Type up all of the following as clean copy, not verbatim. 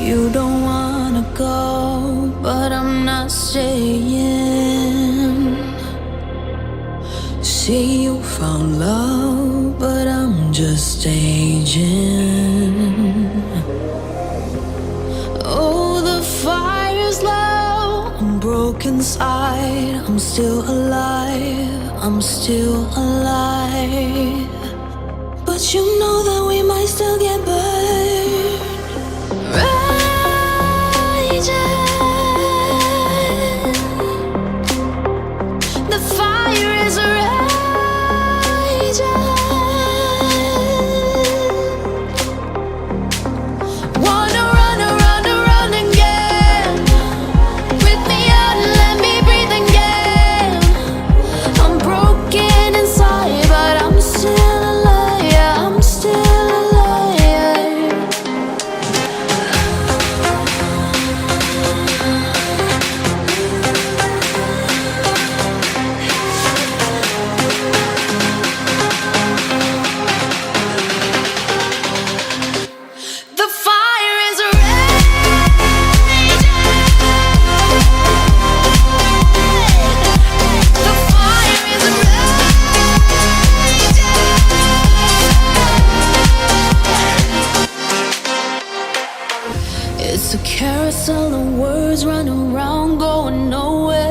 You don't wanna go, but I'm not staying. See, you found love, but I'm just staging. Oh, the fire's low, I'm broken inside. I'm still alive, I'm still alive. But you know that we might still get burned. Raging, the fire is raging. Wanna run again. Rip me out and let me breathe again. I'm broken inside, but I'm still alive. Yeah, I'm still alive. The fire is raging. The fire is raging. It's a carousel of words running around, going nowhere.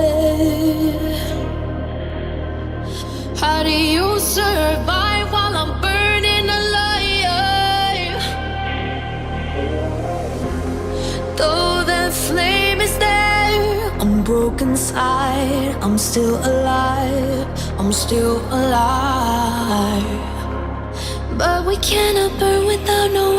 How do you survive while I'm burning alive? Though that flame is there, I'm broken inside. I'm still alive, I'm still alive. But we cannot burn without no